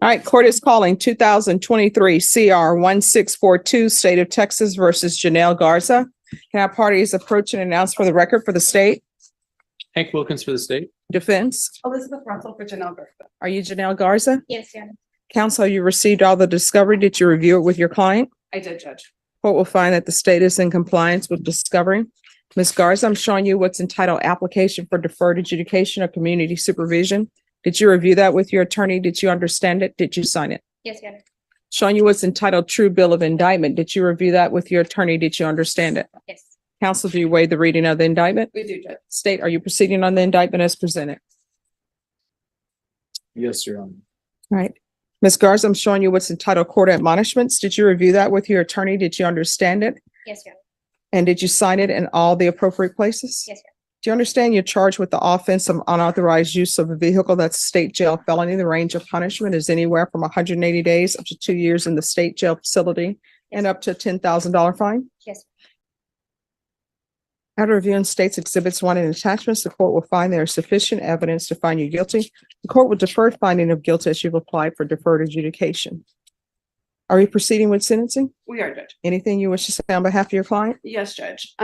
All right, court is calling 2023 CR 1642, State of Texas versus Janelle Garza. Can our parties approach and announce for the record for the state? Hank Wilkins for the state. Defense. Elizabeth Russell for Janelle Garza. Are you Janelle Garza? Yes, Your Honor. Counsel, you received all the discovery. Did you review it with your client? I did, Judge. Court will find that the state is in compliance with discovery. Ms. Garza, I'm showing you what's entitled Application for Deferred Adjudication of Community Supervision. Did you review that with your attorney? Did you understand it? Did you sign it? Yes, Your Honor. Showing you what's entitled True Bill of Indictment. Did you review that with your attorney? Did you understand it? Yes. Counsel, do you waive the reading of the indictment? We do, Judge. State, are you proceeding on the indictment as presented? Yes, Your Honor. All right. Ms. Garza, I'm showing you what's entitled Court Admonishments. Did you review that with your attorney? Did you understand it? Yes, Your Honor. And did you sign it in all the appropriate places? Yes, Your Do you understand you're charged with the offense of unauthorized use of a vehicle? That's a state jail felony. The range of punishment is anywhere from 180 days up to 2 years in the state jail facility and up to a $10,000 fine. Yes. After reviewing state's exhibits 1 and attachments, the court will find there is sufficient evidence to find you guilty. The court will defer finding of guilt as you've applied for deferred adjudication. Are we proceeding with sentencing? We are, Judge. Anything you wish to say on behalf of your client? Yes, Judge.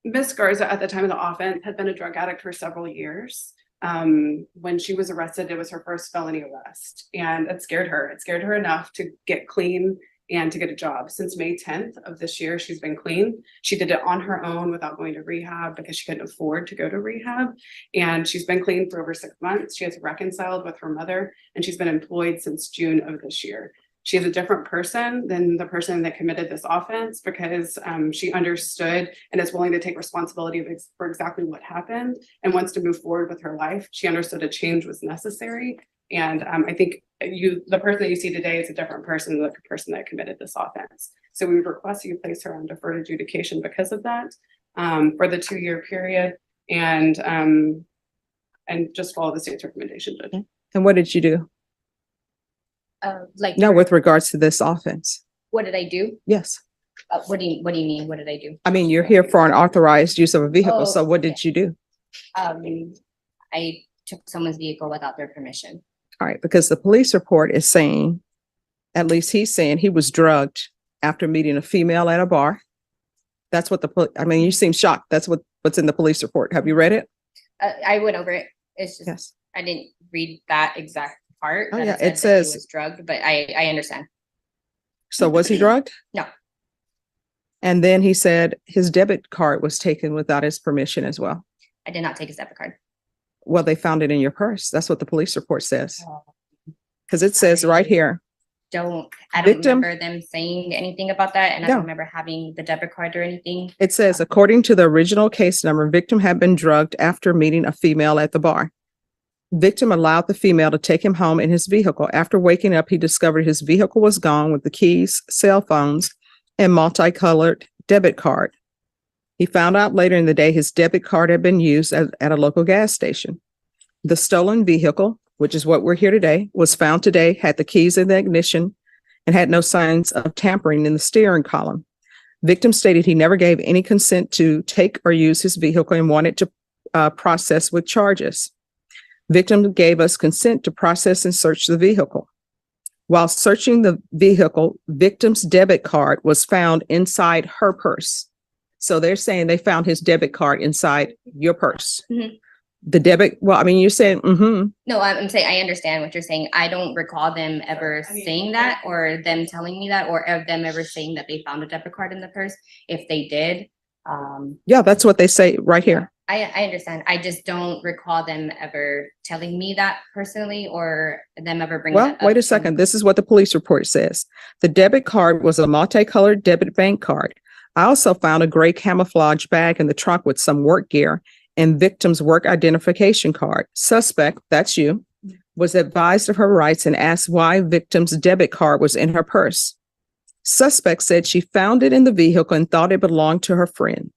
Ms. Garza, at the time of the offense, had been a drug addict for several years. When she was arrested, it was her first felony arrest, and it scared her. It scared her enough to get clean and to get a job. Since May 10th of this year, she's been clean. She did it on her own without going to rehab because she couldn't afford to go to rehab. And she's been clean for over 6 months. She has reconciled with her mother, and she's been employed since June of this year. She is a different person than the person that committed this offense because she understood and is willing to take responsibility for exactly what happened and wants to move forward with her life. She understood a change was necessary. And I think the person that you see today is a different person than the person that committed this offense. So we would request you place her on deferred adjudication because of that for the 2-year period and just follow the state's recommendation, Judge. And what did you do? Like No, with regards to this offense. what did I do? Yes. What do you mean? What did I do? I mean, you're here for unauthorized use of a vehicle. Oh, So what did you do? I took someone's vehicle without their permission. All right, because the police report is saying, at least he's saying he was drugged after meeting a female at a bar. That's what I mean, you seem shocked. That's what's in the police report. Have you read it? I went over it. It's just Yes. I didn't read that exact part. Oh, that yeah, said it that says- he was drugged, but I understand. So was he drugged? No. And then he said his debit card was taken without his permission as well. I did not take his debit card. Well, they found it in your purse. That's what the police report says. Because it says right here, I don't Victim- remember them saying anything about that, and I No. don't remember having the debit card or anything. it says, according to the original case number, victim had been drugged after meeting a female at the bar. Victim allowed the female to take him home in his vehicle. After waking up, he discovered his vehicle was gone with the keys, cell phones, and multicolored debit card. He found out later in the day his debit card had been used at a local gas station. The stolen vehicle, which is what we're here today, was found today, had the keys in the ignition, and had no signs of tampering in the steering column. Victim stated he never gave any consent to take or use his vehicle and wanted to process with charges. Victim gave us consent to process and search the vehicle. While searching the vehicle, victim's debit card was found inside her purse. So they're saying they found his debit card inside your purse. Mhm. You're saying, No, I'm saying I understand what you're saying. I don't recall them ever saying that, or them telling me that, or of them ever saying that they found a debit card in the purse. If they did, yeah, that's what they say right here. I understand. I just don't recall them ever telling me that personally, or them ever bringing Well, that up. wait a second. This is what the police report says. The debit card was a multicolored debit bank card. I also found a gray camouflage bag in the trunk with some work gear and victim's work identification card. Suspect, that's you, was advised of her rights and asked why victim's debit card was in her purse. Suspect said she found it in the vehicle and thought it belonged to her friend.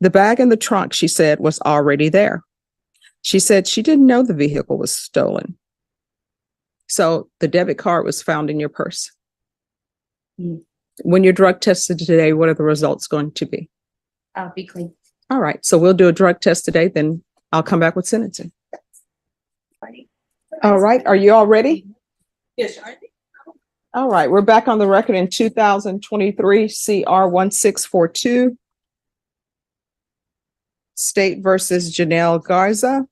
The bag in the trunk, she said, was already there. She said she didn't know the vehicle was stolen. So the debit card was found in your purse. Mm. When you're drug tested today, what are the results going to be? I'll be clean. All right, so we'll do a drug test today, then I'll come back with sentencing. All right, are you all ready? Yes, All right, we're back on the record in 2023 CR 1642. State versus Janelle Garza.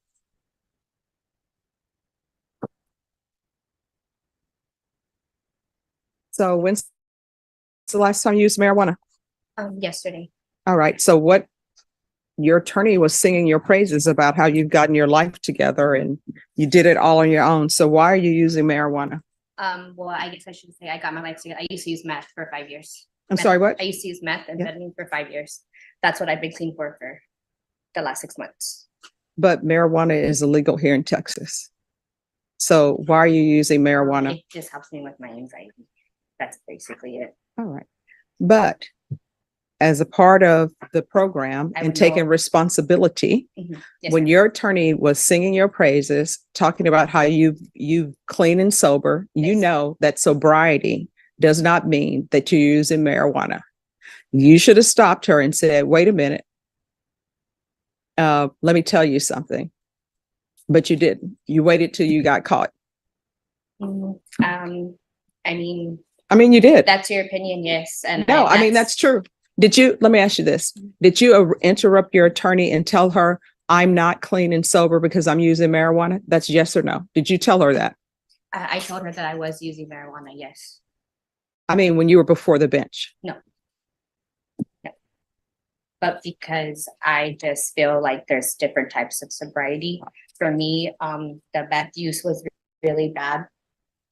So when's the last time you used marijuana? Yesterday. All right, so what, your attorney was singing your praises about how you've gotten your life together and you did it all on your own. So why are you using marijuana? Well, I guess I should say I got my life together. I used to use meth for 5 years. I'm sorry, what? I used to use meth and Yeah. amphetamine for 5 years. That's what I've been clean for the last 6 months. But marijuana is illegal here in Texas. So why are you using marijuana? It just helps me with my anxiety. That's basically it. All right. But as a part of the program I and would taking know- responsibility, Yes, when ma'am. your attorney was singing your praises, talking about how you clean and sober, you Yes. know that sobriety does not mean that you're using marijuana. You should have stopped her and said, wait a minute. Let me tell you something. But you didn't. You waited till you got caught. I mean, You did. that's your opinion, yes. And No, that's true. Let me ask you this. Did you interrupt your attorney and tell her, I'm not clean and sober because I'm using marijuana? That's yes or no. Did you tell her that? I told her that I was using marijuana, yes. When you were before the bench. But because I just feel like there's different types of sobriety. For me, the meth use was really bad.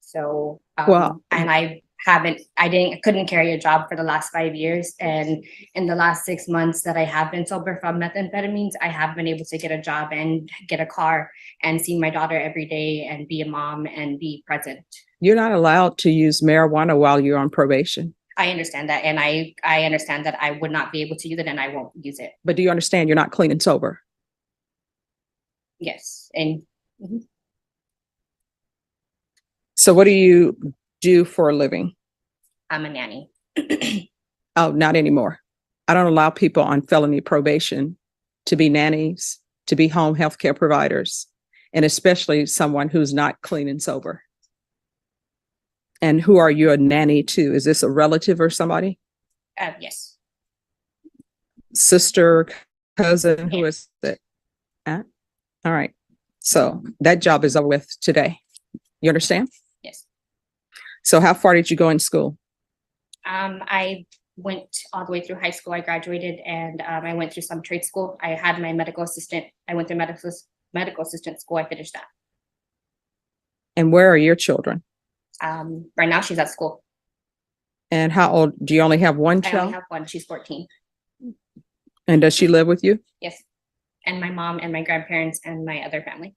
So, Well- and I couldn't carry a job for the last 5 years. And in the last 6 months that I have been sober from methamphetamines, I have been able to get a job and get a car and see my daughter every day and be a mom and be present. You're not allowed to use marijuana while you're on probation. I understand that. And I understand that I would not be able to use it and I won't use it. But do you understand you're not clean and sober? Yes. And So what do you do for a living? I'm a nanny. Oh, not anymore. I don't allow people on felony probation to be nannies, to be home health care providers, and especially someone who's not clean and sober. And who are you a nanny to? Is this a relative or somebody? Yes. Sister, cousin, who Yeah. is it? All right. So that job is over with today. You understand? Yes. So how far did you go in school? I went all the way through high school. I graduated and I went through some trade school. I had my medical assistant. I went through medical assistant school. I finished that. And where are your children? Right now she's at school. And how old? Do you only have one I only child? have one. She's 14. And does she live with you? Yes. And my mom and my grandparents and my other family.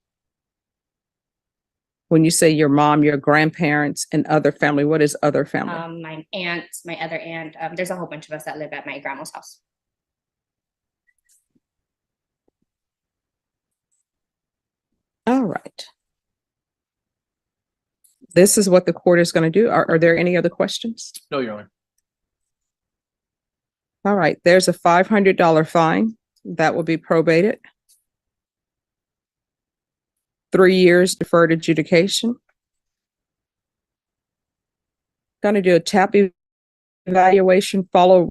When you say your mom, your grandparents, and other family, what is other family? My aunt, my other aunt, there's a whole bunch of us that live at my grandma's house. All right. This is what the court is going to do. Are there any other questions? No, Your Honor. All right, there's a $500 fine that will be probated. 3 years deferred adjudication. Going to do a TAP evaluation, follow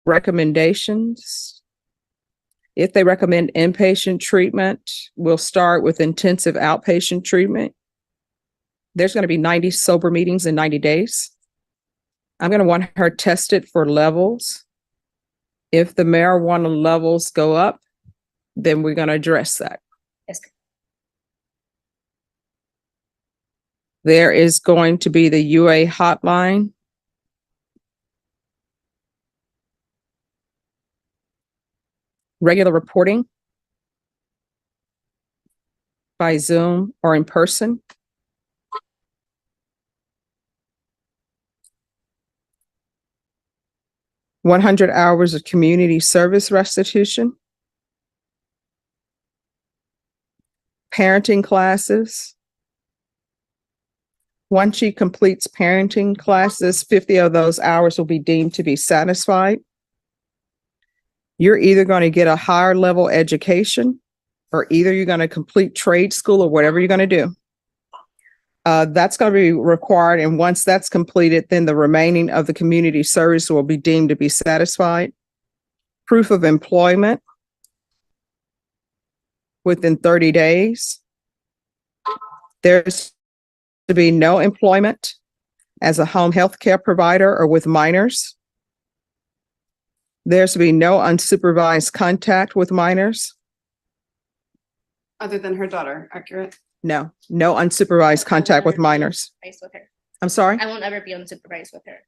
recommendations. If they recommend inpatient treatment, we'll start with intensive outpatient treatment. There's going to be 90 sober meetings in 90 days. I'm going to want her tested for levels. If the marijuana levels go up, then we're going to address that. Yes. There is going to be the UA hotline. Regular reporting by Zoom or in person. $100 hours of community service restitution. Parenting classes. Once she completes parenting classes, 50 of those hours will be deemed to be satisfied. You're either going to get a higher level education, or either you're going to complete trade school or whatever you're going to do. That's going to be required, and once that's completed, then the remaining of the community service will be deemed to be satisfied. Proof of employment within 30 days. There's to be no employment as a home health care provider or with minors. There's to be no unsupervised contact with minors. Other than her daughter, accurate? No unsupervised contact with minors. Supervised with her. I'm sorry? I won't ever be unsupervised with her.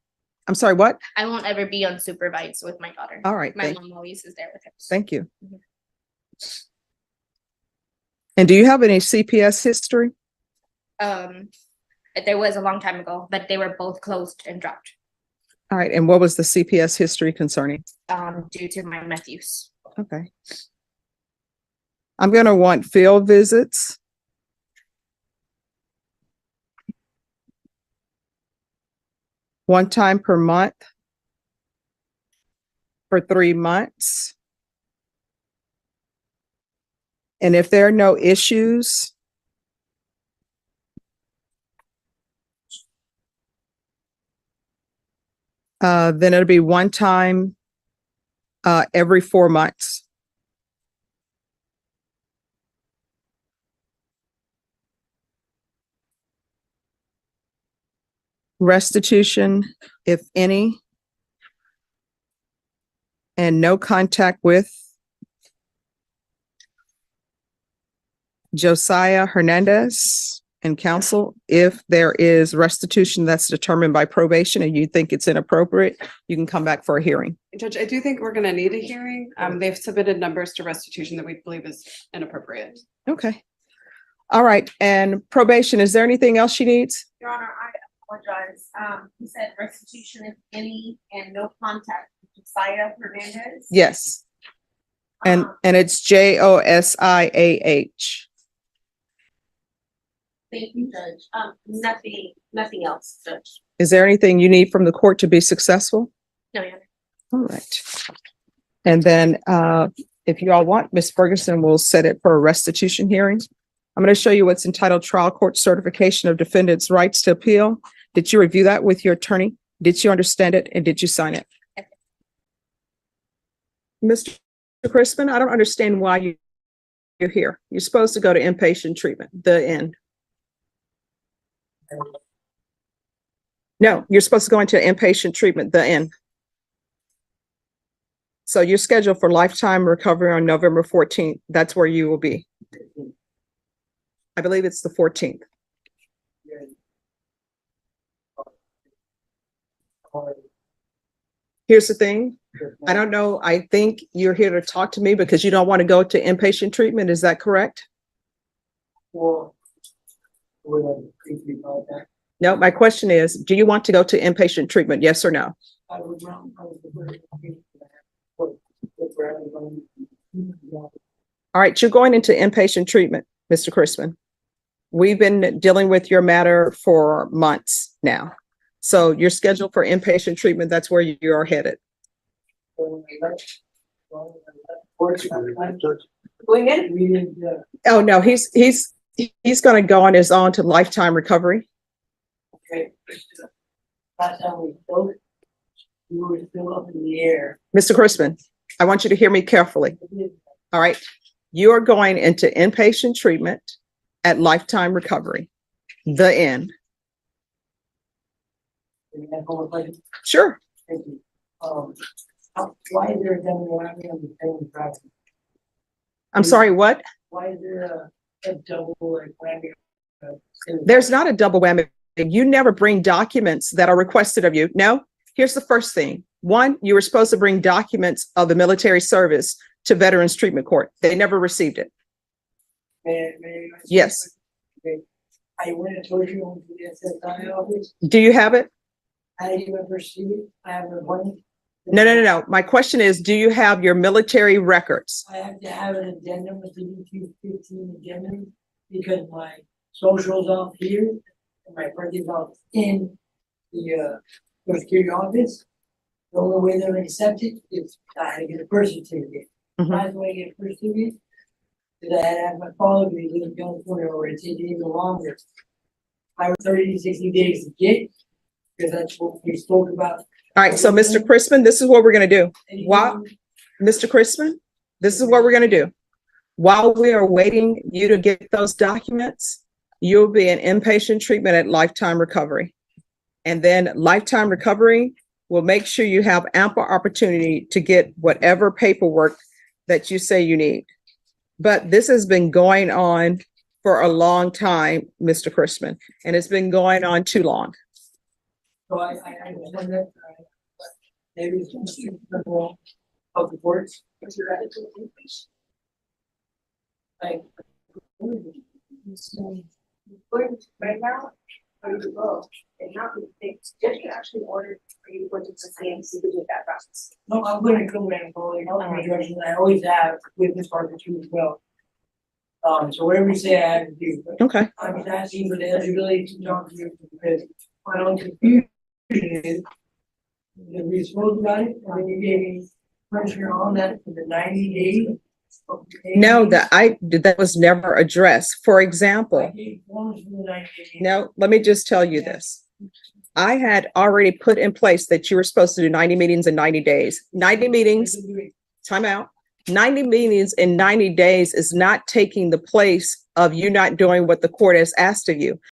I'm sorry, what? I won't ever be unsupervised with my daughter. All right, My mom always is there with her. thank you. Mhm. And do you have any CPS history? There was a long time ago, but they were both closed and dropped, All right, and what was the CPS history concerning? due to my meth use. Okay. I'm gonna want field visits. One time per month for 3 months. And if there are no issues, then it'll be one time every 4 months. Restitution, if any, and no contact with Josiah Hernandez and counsel. If there is restitution that's determined by probation and you think it's inappropriate, you can come back for a hearing. Judge, I do think we're gonna need a hearing. They've submitted numbers to restitution that we believe is inappropriate. Okay. All right. And probation, is there anything else she needs? Your Honor, I apologize. He said restitution if any and no contact with Josiah Hernandez. Yes. And it's JOSIAH. Thank you, Judge. Nothing else, Judge. Is there anything you need from the court to be successful? No, Your Honor. All right. And then if you all want, Ms. Ferguson will set it for a restitution hearing. I'm going to show you what's entitled Trial Court Certification of Defendant's Rights to Appeal. Did you review that with your attorney? Did you understand it and did you sign it? Mr. Crispin, I don't understand why you're here. You're supposed to go to inpatient treatment, the end. No, you're supposed to go into inpatient treatment, the end. So you're scheduled for lifetime recovery on November 14th. That's where you will be. I believe it's the 14th. Here's the thing. I don't know. I think you're here to talk to me because you don't want to go to inpatient treatment. Is that correct? No, my question is, do you want to go to inpatient treatment? Yes or no? All right, you're going into inpatient treatment, Mr. Crispin. We've been dealing with your matter for months now. So you're scheduled for inpatient treatment. That's where you are headed. Go ahead. Oh, no, he's going to go on his own to lifetime recovery. Okay. Last time we spoke, you were still up in the air. Mr. Crispin, I want you to hear me carefully. All right. You are going into inpatient treatment at lifetime recovery. The end. Sure. Thank you. Why is there a double whammy on the same project? I'm sorry, what? Why is there a double whammy? There's not a double whammy. You never bring documents that are requested of you. No, here's the first thing. One, you were supposed to bring documents of the military service to Veterans Treatment Court. They never received it. Yes. Okay. I went and told you on the SSI office. Do you have it? I didn't even receive it. I have one. No. My question is, do you have your military records? I have to have an addendum with the UQ 15 addendum because my social's off here and my birthday's off in the security office. The only way they're gonna accept it is I had to get a birth certificate. By the way, I get a birth certificate, because I had to have my father be living in California or it's even longer. I have 30 to 60 days to get, because that's what we spoke about. All right, so Mr. Crispin, this is what we're gonna do. Wow. Mr. Crispin, this is what we're gonna do. While we are waiting you to get those documents, you'll be in inpatient treatment at Lifetime Recovery. And then Lifetime Recovery will make sure you have ample opportunity to get whatever paperwork that you say you need. But this has been going on for a long time, Mr. Crispin, and it's been going on too long. So I understand that, but maybe it's just the role of the courts. Like. Right now, ready to go, and now the judge can actually order for you to go to the CMC to do that process. No, I'm gonna come in and follow the direction I always have with Ms. Parker too as well. So whatever you say, I have to do, but Okay, I'm just asking for the eligibility to talk to you because my own confusion is that we spoke about it, and then you gave me pressure on that for the 90 days. no, that was never addressed. For I example, gave forms for the 90 days. no, let me just tell you this. I had already put in place that you were supposed to do 90 meetings in 90 days. 90 meetings, time out. 90 meetings in 90 days is not taking the place of you not doing what the court has asked of you.